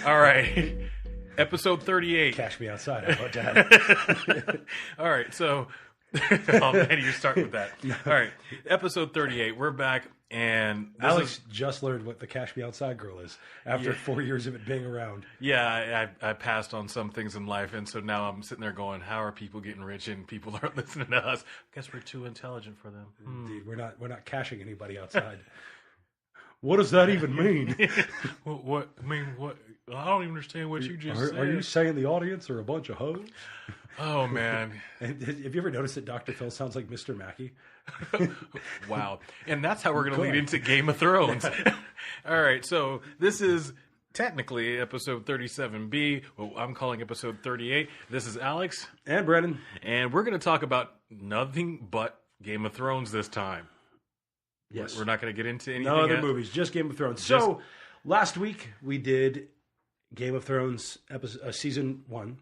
All right. Episode 38. Cash me outside. How about that? All right. So, oh man, you're starting with that. All right. Episode 38. We're back. And Alex just learned what the Cash Me Outside girl is after 4 years of it being around. Yeah, I passed on some things in life, and so now I'm sitting there going, how are people getting rich and people aren't listening to us? I guess we're too intelligent for them. Indeed, we're not cashing anybody outside. What does that even mean? What? I mean, what? I don't even understand what you just said. Are you saying the audience are a bunch of hoes? Oh, man. And have you ever noticed that Dr. Phil sounds like Mr. Mackey? Wow. And that's how we're going to lead into Game of Thrones. All right. So this is technically episode 37B. Well, I'm calling episode 38. This is Alex. And Brennan. And we're going to talk about nothing but Game of Thrones this time. Yes. We're not going to get into anything No other else. movies, just Game of Thrones. So last week we did Game of Thrones season 1.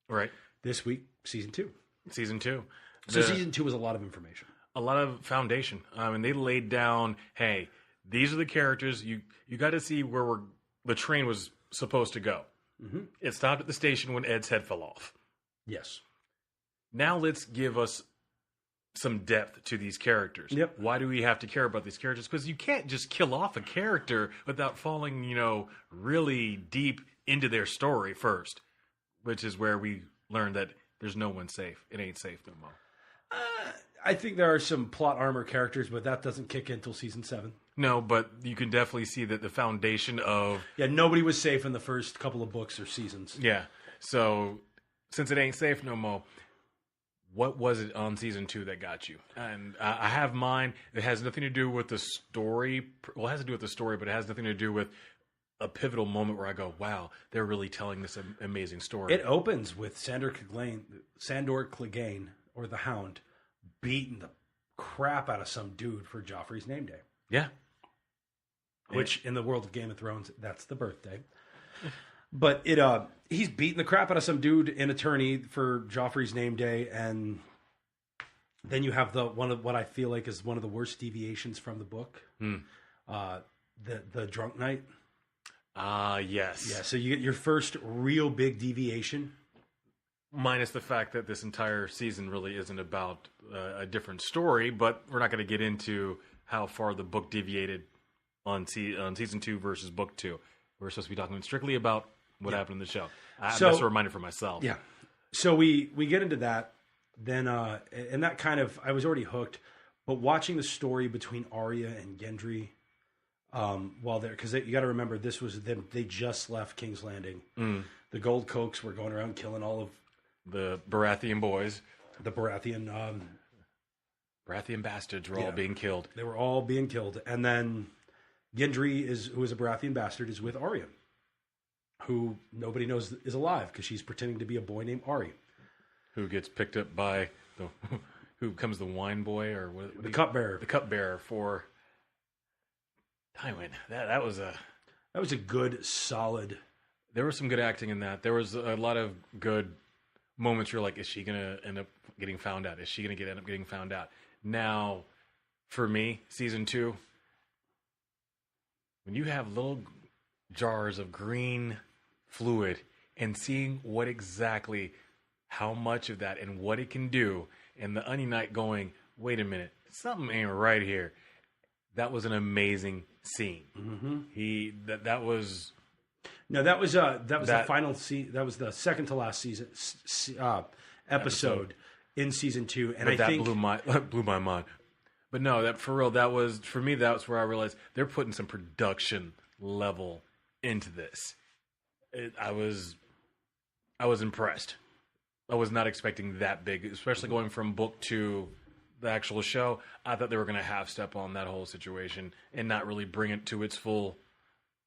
Right. This week, season 2. Season 2. So season 2 was a lot of information. A lot of foundation. And they laid down, hey, these are the characters. You got to see where the train was supposed to go. Mm-hmm. It stopped at the station when Ed's head fell off. Yes. Now let's give us some depth to these characters. Yep. Why do we have to care about these characters? Because you can't just kill off a character without falling, really deep into their story first, which is where we learned that there's no one safe. It ain't safe no more. I think there are some plot armor characters, but that doesn't kick in until season 7. No, but you can definitely see that the foundation of... Yeah, nobody was safe in the first couple of books or seasons. Yeah. So, since it ain't safe no more, what was it on season 2 that got you? And I have mine. It has nothing to do with the story. Well, it has to do with the story, but it has nothing to do with a pivotal moment where I go, wow, they're really telling this amazing story. It opens with Sandor Clegane, or the Hound, beating the crap out of some dude for Joffrey's name day. Yeah. Which, in the world of Game of Thrones, that's the birthday. But he's beating the crap out of some dude in Attorney for Joffrey's name day, and then you have one of what I feel like is one of the worst deviations from the book, the drunk night. Yes. Yeah, so you get your first real big deviation. Minus the fact that this entire season really isn't about a different story, but we're not going to get into how far the book deviated on season 2 versus book 2. We're supposed to be talking strictly about what happened in the show. That's a reminder for myself. Yeah. So we get into that, then and that kind of, I was already hooked, but watching the story between Arya and Gendry, while they're, because you got to remember, this was them, they just left King's Landing. The Gold Cokes were going around killing all of the Baratheon boys. The Baratheon bastards were all being killed. They were all being killed. And then Gendry, who is a Baratheon bastard, is with Arya, who nobody knows is alive because she's pretending to be a boy named Ari. Who gets picked up by who becomes the wine boy or what? The cupbearer. The cupbearer for Tywin. That was a good, solid. There was some good acting in that. There was a lot of good moments. You're like, is she gonna end up getting found out? Is she gonna end up getting found out? Now, for me, season 2, when you have little jars of green fluid and seeing how much of that and what it can do, and the Onion Knight going, wait a minute, something ain't right here. That was an amazing scene. Mm-hmm. That was the final scene. That was the second to last season episode in season 2, and but I think blew my mind. But no, that for real, that was for me. That's where I realized they're putting some production level into this. I was impressed. I was not expecting that big, especially going from book to the actual show. I thought they were going to half step on that whole situation and not really bring it to its full.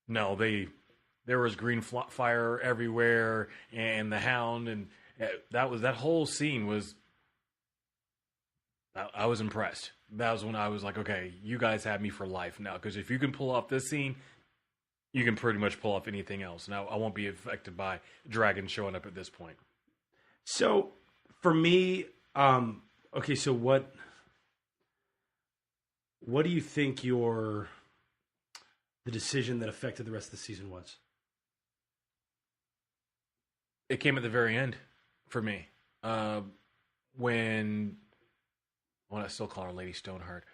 No, there was green fire everywhere, and the Hound, and that whole scene was. I was impressed. That was when I was like, okay, you guys have me for life now. Because if you can pull off this scene, you can pretty much pull off anything else. And I won't be affected by dragons showing up at this point. So, for me, okay, so what do you think the decision that affected the rest of the season was? It came at the very end for me. When I still call her Lady Stoneheart.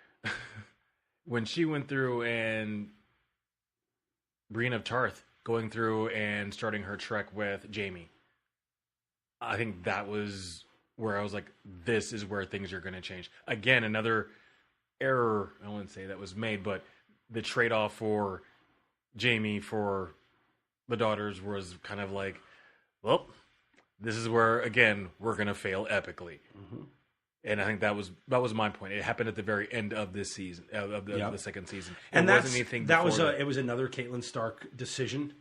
When she went through and Brienne of Tarth going through and starting her trek with Jaime. I think that was where I was like, this is where things are going to change. Again, another error, I wouldn't say that was made, but the trade-off for Jaime for the daughters was kind of like, well, this is where, again, we're going to fail epically. Mm-hmm. And I think that was my point. It happened at the very end of this season, of the second season. It wasn't anything before it was another Catelyn Stark decision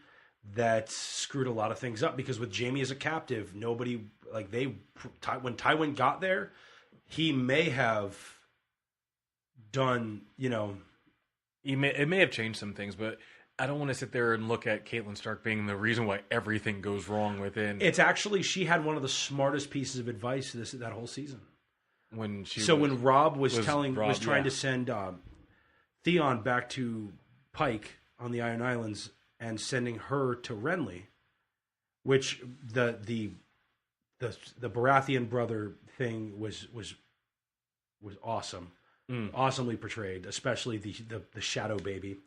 that screwed a lot of things up, because with Jaime as a captive, nobody, like, when Tywin got there, he may have done, it may have changed some things, but I don't want to sit there and look at Catelyn Stark being the reason why everything goes wrong within. It's actually, she had one of the smartest pieces of advice that whole season. When Robb was trying to send Theon back to Pike on the Iron Islands and sending her to Renly, which the Baratheon brother thing was awesome, awesomely portrayed, especially the shadow baby.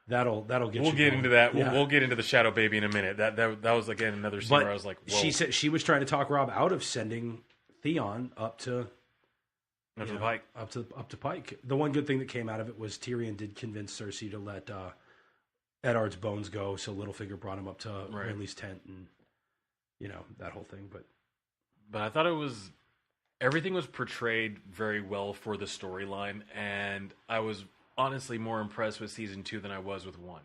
That'll get. We'll get into that. Yeah. We'll get into the shadow baby in a minute. That was again another scene where I was like, whoa. She said she was trying to talk Robb out of sending Theon up to Pike. Up to Pike. The one good thing that came out of it was Tyrion did convince Cersei to let Eddard's bones go, so Littlefinger brought him up to Renly's tent, and that whole thing. But I thought everything was portrayed very well for the storyline, and I was honestly more impressed with season 2 than I was with 1.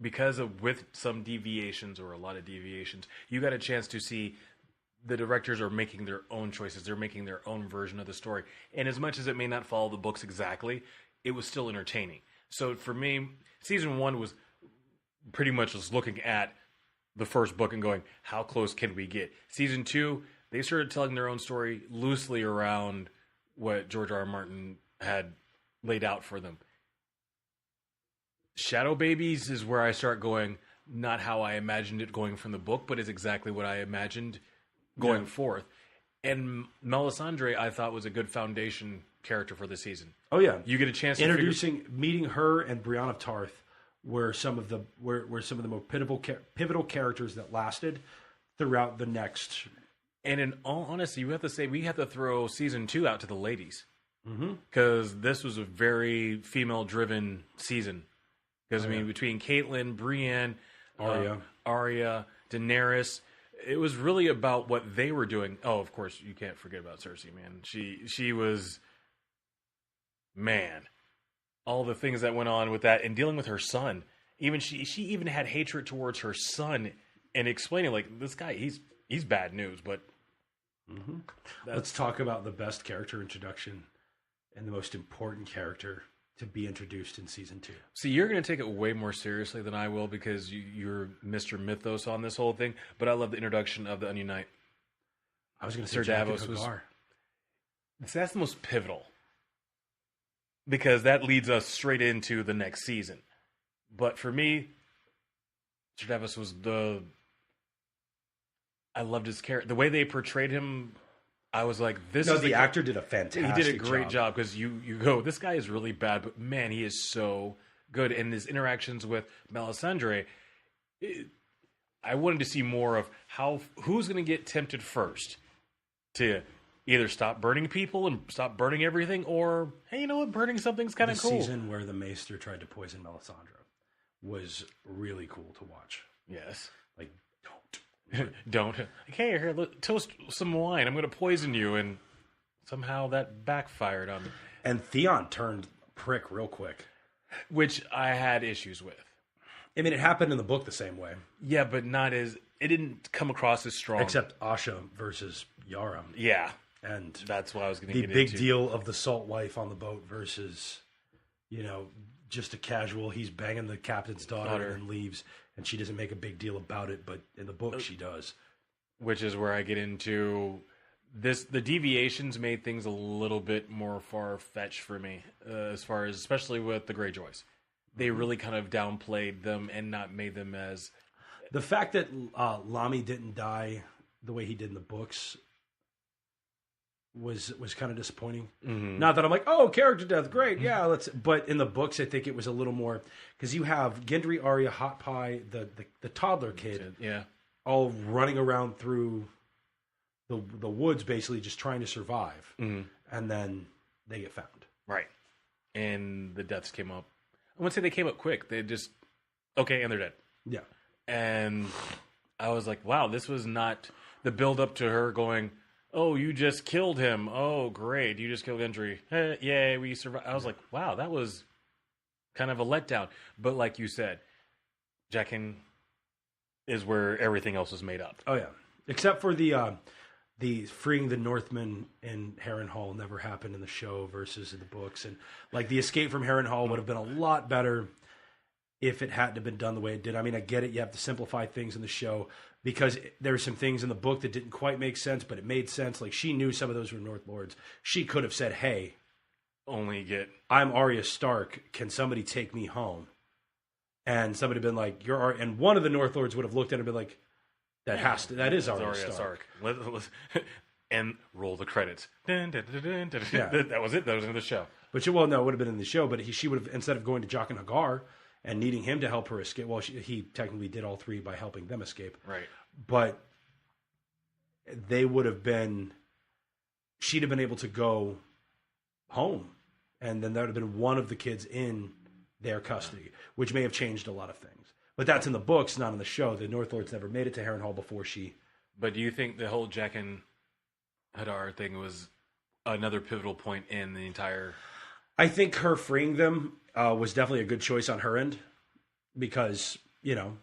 Because with some deviations, or a lot of deviations, you got a chance to see the directors are making their own choices. They're making their own version of the story. And as much as it may not follow the books exactly, it was still entertaining. So for me, season 1 was pretty much just looking at the first book and going, how close can we get? Season 2, they started telling their own story loosely around what George R.R. Martin had laid out for them. Shadow Babies is where I start going, not how I imagined it going from the book, but is exactly what I imagined going forth. And Melisandre, I thought, was a good foundation character for the season. Oh yeah, you get a chance to meeting her and Brienne of Tarth were some of the more pivotal characters that lasted throughout the next. And in all honesty, you have to say we have to throw season 2 out to the ladies, because this was a very female-driven season. Because between Catelyn, Brienne, Arya, Daenerys. It was really about what they were doing. Oh, of course, you can't forget about Cersei, man. She was, man, all the things that went on with that, and dealing with her son. Even she even had hatred towards her son, and explaining, like, this guy, he's bad news. But let's talk about the best character introduction and the most important character to be introduced in season 2. See, you're going to take it way more seriously than I will, because you're Mr. Mythos on this whole thing. But I love the introduction of the Onion Knight. I was going to say Sir Davos was. That's the most pivotal, because that leads us straight into the next season. But for me, Sir Davos was I loved his character. The way they portrayed him, I was like, the actor did a fantastic job. He did a great job, because you go, this guy is really bad, but man, he is so good. And his interactions with Melisandre, I wanted to see more of who's going to get tempted first to either stop burning people and stop burning everything, or, hey, you know what, burning something's kind of cool. The season where the Maester tried to poison Melisandre was really cool to watch. Yes. Like, don't. Okay, here, toast some wine. I'm going to poison you, and somehow that backfired on me. And Theon turned prick real quick, which I had issues with. I mean, it happened in the book the same way. Yeah, but not as it didn't come across as strong. Except Asha versus Yara. Yeah, and that's what I was going to get into. The big deal of the salt wife on the boat versus, just a casual. He's banging the captain's daughter and leaves. And she doesn't make a big deal about it, but in the book she does. Which is where I get into this. The deviations made things a little bit more far-fetched for me, as far as, especially with the Greyjoys. They really kind of downplayed them and not made them as The fact that Lamy didn't die the way he did in the books was kind of disappointing. Mm-hmm. Not that I'm like, oh, character death, great, yeah, let's. But in the books, I think it was a little more because you have Gendry, Arya, Hot Pie, the toddler kid, Yeah. all running around through the woods, basically just trying to survive, Mm-hmm. and then they get found. Right. And the deaths came up. I wouldn't say they came up quick. They just, okay, and they're dead. Yeah. And I was like, wow, this was not the build up to her going, oh, you just killed him. Oh, great. You just killed Gendry. Yay, we survived. I was like, wow, that was kind of a letdown. But like you said, Jaqen is where everything else is made up. Oh, yeah. Except for the freeing the Northmen in Harrenhal never happened in the show versus in the books. And like the escape from Harrenhal would have been a lot better if it hadn't been done the way it did. I mean, I get it. You have to simplify things in the show because there were some things in the book that didn't quite make sense, but it made sense. Like she knew some of those were North Lords. She could have said, hey, I'm Arya Stark. Can somebody take me home? And somebody had been like, you're Arya. And one of the North Lords would have looked at her and been like, that is Arya Stark. And roll the credits. Dun, dun, dun, dun, dun, dun. Yeah. That was it. That was in the show. But it would have been in the show. But she would have, instead of going to Jaqen Hagar and needing him to help her escape, well, he technically did all three by helping them escape. Right. But they would have been, she'd have been able to go home. And then that would have been one of the kids in their custody, which may have changed a lot of things. But that's in the books, not in the show. The North Lords never made it to Harrenhal before she... But do you think the whole Jaqen Hadar thing was another pivotal point in the entire... I think her freeing them was definitely a good choice on her end because, you know...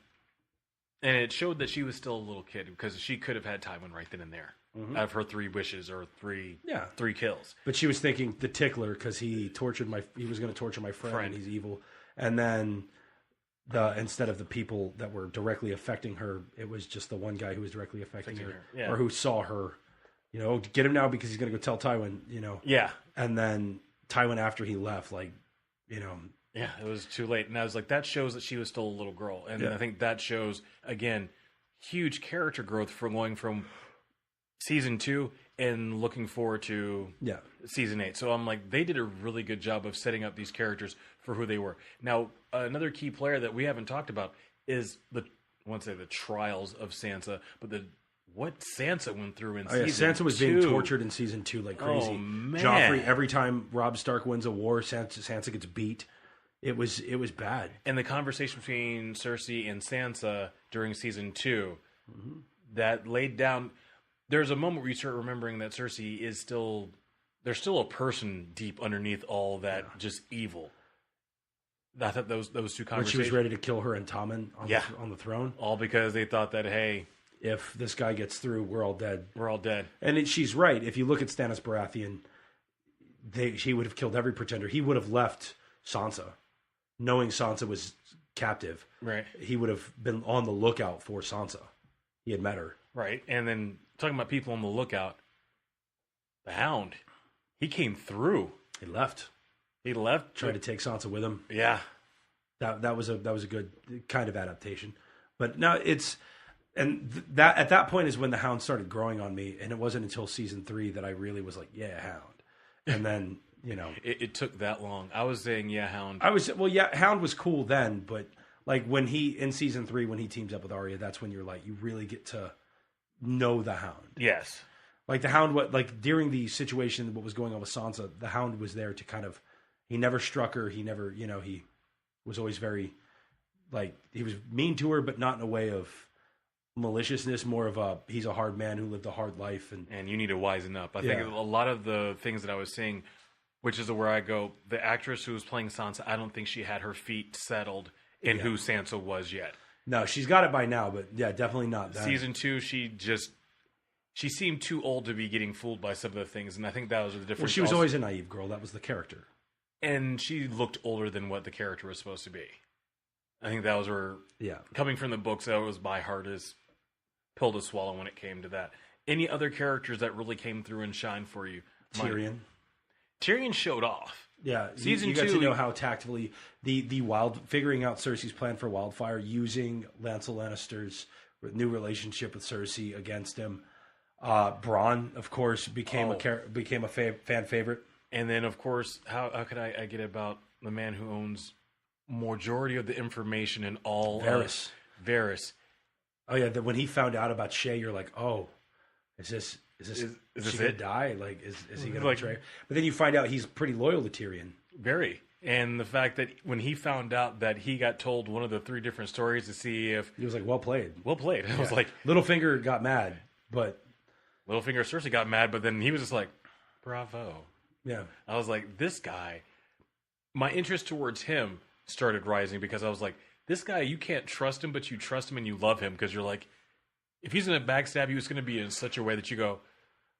And it showed that she was still a little kid because she could have had Tywin right then and there. Mm-hmm. Out of her 3 wishes or three kills. But she was thinking the tickler because he was going to torture my friend and he's evil. And then... instead of the people that were directly affecting her, it was just the one guy who was directly affecting her. Yeah. Or who saw her, you know, get him now because he's going to go tell Tywin, you know. Yeah. And then Tywin, after he left, like, you know. Yeah, it was too late. And I was like, that shows that she was still a little girl. And I think that shows, again, huge character growth from going from season 2 and looking forward to season 8. So I'm like, they did a really good job of setting up these characters for who they were. Now, another key player that we haven't talked about is I won't say the trials of Sansa, but what Sansa went through in season 2. Sansa was being tortured in season 2 like crazy. Oh, man. Joffrey, every time Robb Stark wins a war, Sansa gets beat. It was bad. And the conversation between Cersei and Sansa during season 2 that laid down... There's a moment where you start remembering that Cersei is still... There's still a person deep underneath all that just evil. I thought those two conversations... When she was ready to kill her and Tommen on the throne. All because they thought that, hey... If this guy gets through, we're all dead. We're all dead. And she's right. If you look at Stannis Baratheon, he would have killed every pretender. He would have left Sansa, knowing Sansa was captive. Right. He would have been on the lookout for Sansa. He had met her. Right. And then, talking about people on the lookout, the Hound, he came through. He left. Tried to take Sansa with him. Yeah. That was a good kind of adaptation. But now that at that point is when the Hound started growing on me, and it wasn't until season 3 that I really was like, yeah, Hound. And then, you know, it took that long. I was saying, yeah, Hound. Hound was cool then, but like when in season 3 when he teams up with Arya, that's when you're like, you really get to know the Hound. Yes. Like the Hound, during the situation, what was going on with Sansa, the Hound was there to kind of, he never struck her. He never, you know, he was always very, like, he was mean to her, but not in a way of maliciousness, more of he's a hard man who lived a hard life. And you need to wisen up. I think a lot of the things that I was seeing, which is where I go, the actress who was playing Sansa, I don't think she had her feet settled in who Sansa was yet. No, she's got it by now, but yeah, definitely not then. Season 2, she seemed too old to be getting fooled by some of the things, and I think that was the difference. Well, she was always a naive girl. That was the character. And she looked older than what the character was supposed to be. I think that was her... Yeah. Coming from the books, that was my hardest pill to swallow when it came to that. Any other characters that really came through and shined for you? Tyrion. Tyrion showed off. Yeah, Season you got 2, to know how tactfully figuring out Cersei's plan for Wildfire, using Lancel Lannister's new relationship with Cersei against him. Bronn, of course, became a fan favorite. And then, of course, how could I get about the man who owns majority of the information in all Varys. Varys. Oh yeah, when he found out about Shay, you're like, oh, is this this gonna it? die? Like, is he gonna Like- betray her? But then you find out he's pretty loyal to Tyrion. Very. And the fact that when he found out that he got told one of the 3 different stories to see if He was like, well played. well played. I was like, Littlefinger got mad, but Littlefinger Cersei got mad, but then he was just like, bravo. yeah, I was like, this guy, my interest towards him started rising because I was like, this guy, you can't trust him, but you trust him and you love him because you're like, if he's going to backstab you, it's going to be in such a way that you go,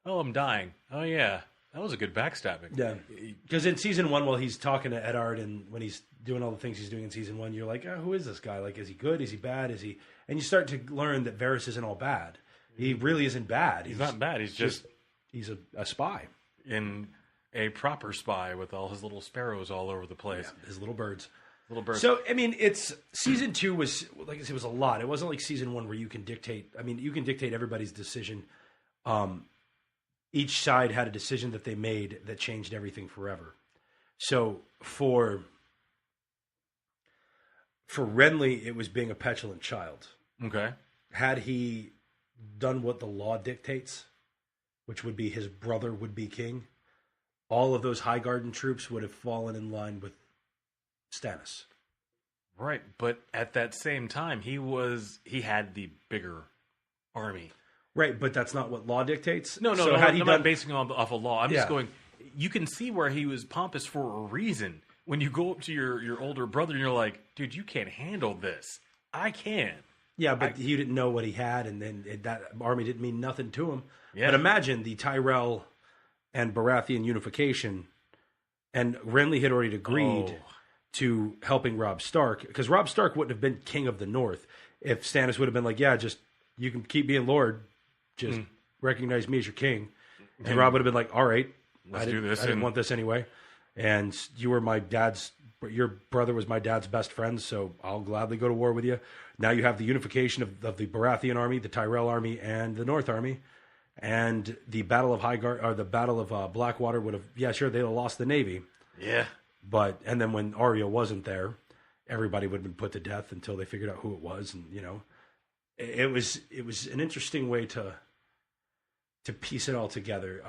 oh, I'm dying. Oh, yeah, that was a good backstabbing. yeah. Because in season 1, while he's talking to Eddard and when he's doing all the things he's doing in season 1, you're like, oh, who is this guy? Like, is he good? Is he bad? Is he? And you start to learn that Varys isn't all bad. He really isn't bad. He's not bad. He's just he's a spy. in a proper spy with all his little sparrows all over the place. His little birds. Little birds. So I mean, it's season 2 was, like I said, was a lot. It wasn't like season 1 where you can dictate. I mean, you can dictate everybody's decision. Each side had a decision that they made that changed everything forever. So for Renly, it was being a petulant child. Okay. Had he done what the law dictates, which would be his brother would be king, all of those Highgarden troops would have fallen in line with Stannis. Right, but at that same time, he had the bigger army. Right, but that's not what law dictates. No. So had he I'm done not basing it off of law. I'm just Yeah. going. You can see where he was pompous for a reason. When you go up to your older brother and you're like, dude, you can't handle this. I can. Yeah, but you didn't know what he had, and then that army didn't mean nothing to him. Yeah. But imagine the Tyrell and Baratheon unification, and Renly had already agreed to helping Robb Stark, because Robb Stark wouldn't have been king of the North if Stannis would have been like, yeah, just you can keep being Lord, just recognize me as your king. And Robb would have been like, all right, Let's do this. I didn't want this anyway. And you were your brother was my dad's best friend, so I'll gladly go to war with you. Now you have the unification of the Baratheon army, the Tyrell army, and the North army. And the Battle of Highgarden, or the Battle of Blackwater would have, yeah, sure, they'd have lost the navy. Yeah. And then when Arya wasn't there, everybody would have been put to death until they figured out who it was. And, it was an interesting way to piece it all together,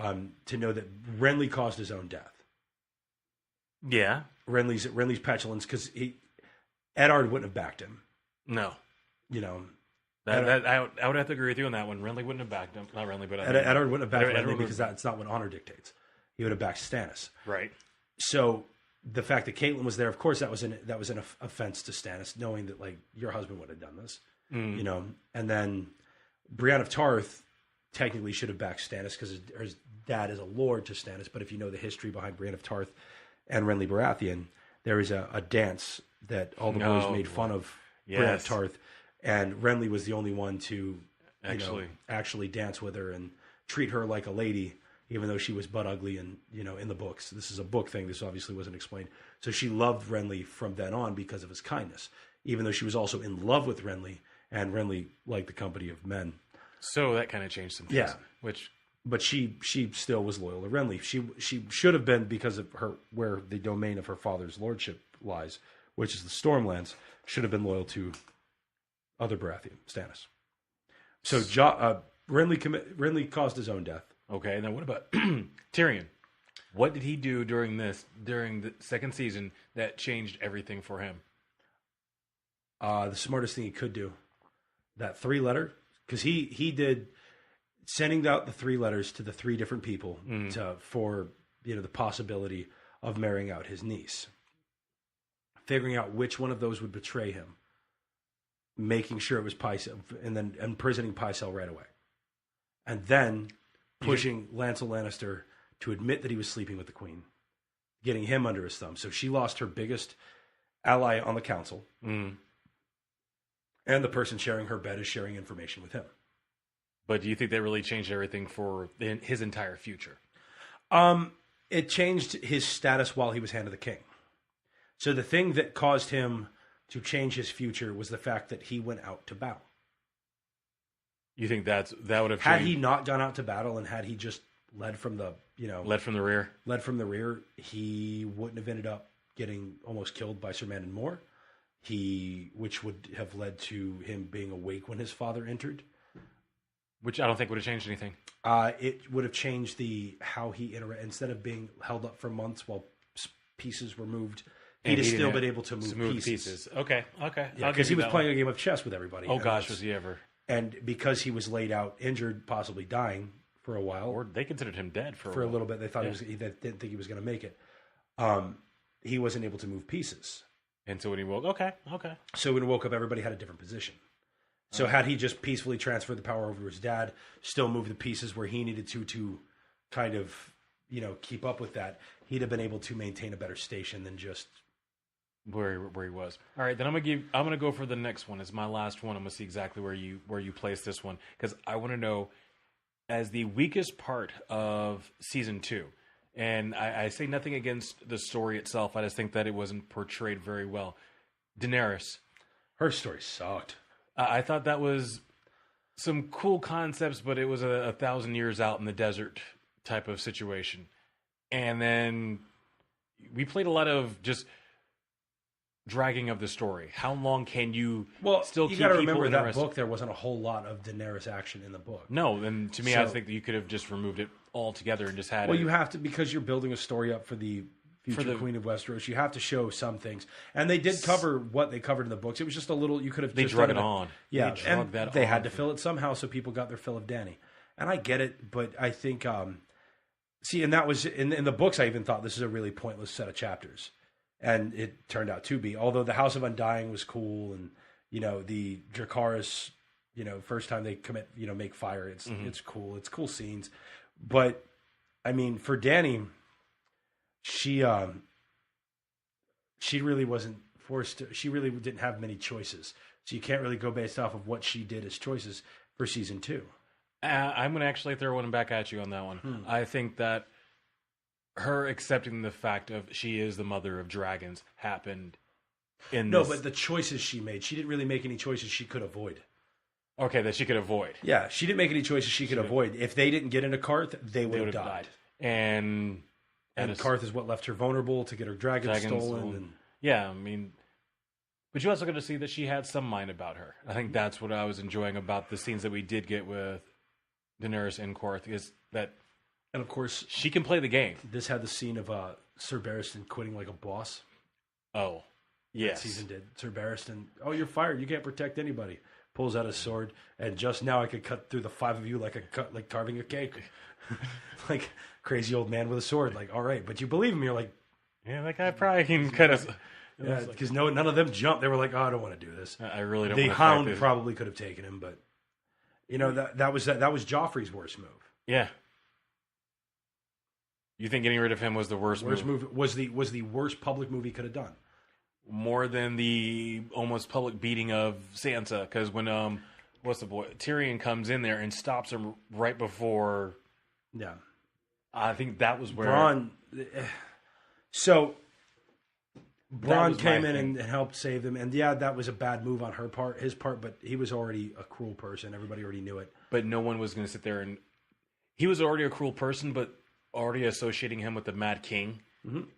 to know that Renly caused his own death. Yeah. Renly's petulance, because Eddard wouldn't have backed him. No. Eddard I would have to agree with you on that one. Renly wouldn't have backed him. Not Renly, but Eddard wouldn't have backed Eddard Renly would- because that's not what honor dictates. He would have backed Stannis. Right. So the fact that Caitlyn was there, of course, that was an offense to Stannis, knowing that like your husband would have done this, And then Brienne of Tarth technically should have backed Stannis because his dad is a lord to Stannis. But if you know the history behind Brienne of Tarth and Renly Baratheon, there is a dance that all the boys made fun of Brienne of Tarth, and Renly was the only one to actually dance with her and treat her like a lady, even though she was butt ugly and in the books. This is a book thing. This obviously wasn't explained. So she loved Renly from then on because of his kindness, even though she was also in love with Renly, and Renly liked the company of men. So that kind of changed some things. Yeah. But she still was loyal to Renly. She should have been, because of her, where the domain of her father's lordship lies, which is the Stormlands, should have been loyal to other Baratheon, Stannis. So Renly caused his own death. Okay, now what about Tyrion? What did he do during the second season that changed everything for him? The smartest thing he could do, that 3-letter, because he did sending out the 3 letters to the 3 different people for the possibility of marrying out his niece, figuring out which one of those would betray him, making sure it was Pycelle, and then imprisoning Pycelle right away, and then pushing Lancel Lannister to admit that he was sleeping with the queen, getting him under his thumb. So she lost her biggest ally on the council, and the person sharing her bed is sharing information with him. But do you think that really changed everything for his entire future? It changed his status while he was Hand of the King. So the thing that caused him to change his future was the fact that he went out to battle. You think that would have Had changed? he not gone out to battle and had he just led from the rear, he wouldn't have ended up getting almost killed by Sir Mandon Moore. Which would have led to him being awake when his father entered. Which I don't think would have changed anything. It would have changed how he interacted. Instead of being held up for months while pieces were moved, he'd have still been able to move pieces. Okay. Yeah, because he was playing a game of chess with everybody. Oh gosh, was he ever? And because he was laid out, injured, possibly dying for a while, or they considered him dead for a little bit. They thought they didn't think he was going to make it. He wasn't able to move pieces. And so when he woke, okay. So when he woke up, everybody had a different position. So had he just peacefully transferred the power over to his dad, still moved the pieces where he needed to kind of, keep up with that, he'd have been able to maintain a better station than just where he was. All right, then I'm gonna go for the next one. It's my last one. I'm gonna see exactly where you place this one because I want to know as the weakest part of season 2. And I say nothing against the story itself. I just think that it wasn't portrayed very well. Daenerys. Her story sucked. I thought that was some cool concepts, but it was 1,000 years out in the desert type of situation. And then we played a lot of just dragging of the story. How long can you still keep people interested? You got to remember that book, there wasn't a whole lot of Daenerys action in the book. No, and to me, I think that you could have just removed it altogether and just had it. You have to, because you're building a story up for the future Queen of Westeros. You have to show some things. And they did cover what they covered in the books. It was just a little, you could have just drug it on. Yeah, they had to fill it somehow so people got their fill of Dany. And I get it, but I think, and that was, in the books, I even thought this is a really pointless set of chapters. And it turned out to be. Although the House of Undying was cool, and the Dracarys, first time they make fire, it's cool. It's cool scenes. But I mean, for Dany, she really wasn't forced to. She really didn't have many choices. So you can't really go based off of what she did as choices for season 2. I'm going to actually throw one back at you on that one. I think that her accepting the fact of she is the mother of dragons happened in this. No, but the choices she made, she didn't really make any choices she could avoid. Okay, that she could avoid. Yeah, she didn't make any choices she could avoid. If they didn't get into Karth, they would have died. And Karth is what left her vulnerable to get her dragon stolen. Yeah, I mean, but you also got to see that she had some mind about her. I think that's what I was enjoying about the scenes that we did get with Daenerys and Karth, is that, and of course, she can play the game. This had the scene of Sir Barristan quitting like a boss. Oh, yes. That season did. Sir Barristan, you're fired. You can't protect anybody. Pulls out his sword, and just now I could cut through the 5 of you like carving a cake. Like crazy old man with a sword. Like, all right, but you believe him. You're like, yeah, that guy probably can kind of. Yeah, because none of them jumped. They were like, I don't want to do this. I really don't. The Hound probably could have taken him, but that was Joffrey's worst move. Yeah. You think getting rid of him was the worst move? Was the worst public move he could have done. More than the almost public beating of Sansa, because when Tyrion comes in there and stops him right before. Yeah, I think that was where Bronn. So Bronn came in and helped save them, and that was a bad move on his part. But he was already a cruel person. Everybody already knew it. But no one was going to sit there and. He was already a cruel person, but already associating him with the Mad King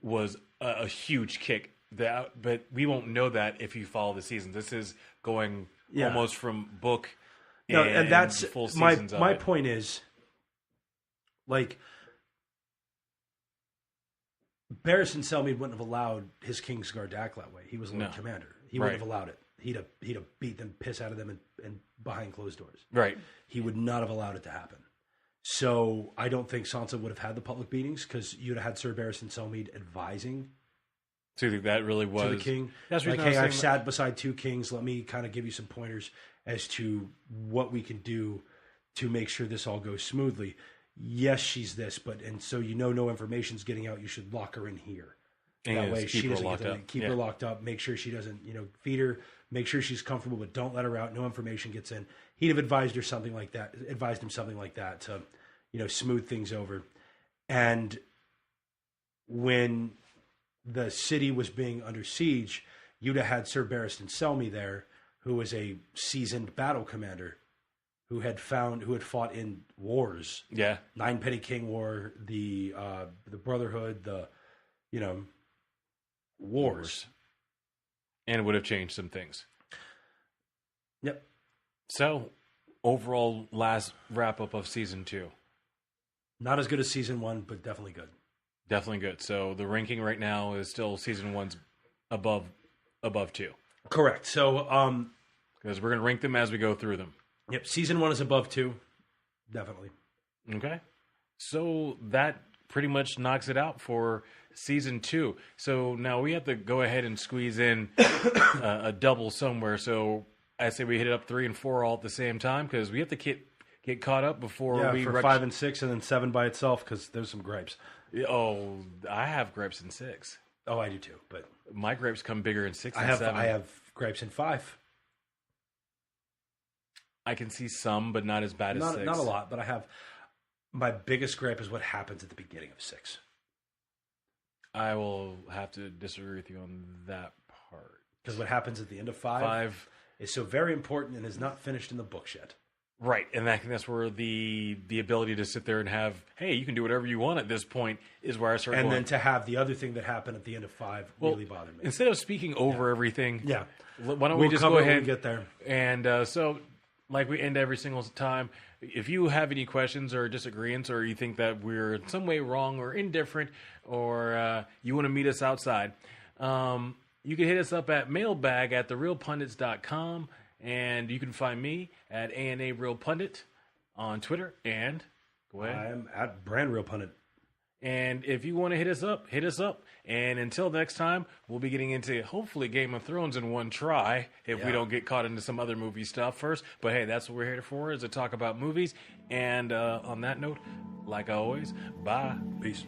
was a huge kick. But we won't know that if you follow the season. This is going almost from book. And that's full seasons. My point is, like, Barristan Selmy wouldn't have allowed his Kingsguard to act that way. He was Lord Commander. He wouldn't have allowed it. He'd have beat the piss out of them and behind closed doors. Right. He would not have allowed it to happen. So I don't think Sansa would have had the public beatings because you'd have had Sir Barristan Selmy advising. So that really was to the king. That's like, hey, I've sat beside 2 kings. Let me kind of give you some pointers as to what we can do to make sure this all goes smoothly. Yes, she's this, and so no information's getting out. You should lock her in here. That way she doesn't keep her locked up. Make sure she doesn't, feed her. Make sure she's comfortable, but don't let her out. No information gets in. He'd have advised him something like that to, smooth things over. And when the city was being under siege, you'd have had Sir Barristan Selmy there, who was a seasoned battle commander who had fought in wars. Yeah. Nine-Penny King War, the Brotherhood, wars. And would have changed some things. Yep. So, overall, last wrap-up of Season 2. Not as good as Season 1, but definitely good. Definitely good. So, the ranking right now is still Season 1's above 2. Correct. So, because we're going to rank them as we go through them. Yep, Season 1 is above 2. Definitely. Okay. So, that pretty much knocks it out for Season 2. So, now we have to go ahead and squeeze in a double somewhere. So, I say we hit it up 3 and 4 all at the same time because we have to get caught up before we... for 5 and 6 and then 7 by itself because there's some gripes. Oh, I have gripes in 6. Oh, I do too, but... My gripes come bigger in 6 and 7. I have gripes in 5. I can see some, but not as bad as 6. Not a lot, but I have... My biggest gripe is what happens at the beginning of 6. I will have to disagree with you on that part. Because what happens at the end of 5 is so very important and is not finished in the books yet. Right, and that's where the ability to sit there and have, hey, you can do whatever you want at this point is where I start going. And then to have the other thing that happened at the end of 5 really bothered me. Instead of speaking over everything, why don't we just cover go ahead when we get there. And so, like we end every single time, if you have any questions or disagreements or you think that we're in some way wrong or indifferent or you want to meet us outside, you can hit us up at mailbag@therealpundits.com. And you can find me at ANA Real Pundit on Twitter. And go ahead. I'm at Brand Real Pundit. And if you want to hit us up, hit us up. And until next time, we'll be getting into hopefully Game of Thrones in one try if we don't get caught into some other movie stuff first. But hey, that's what we're here for, is to talk about movies. And on that note, like always, bye. Peace.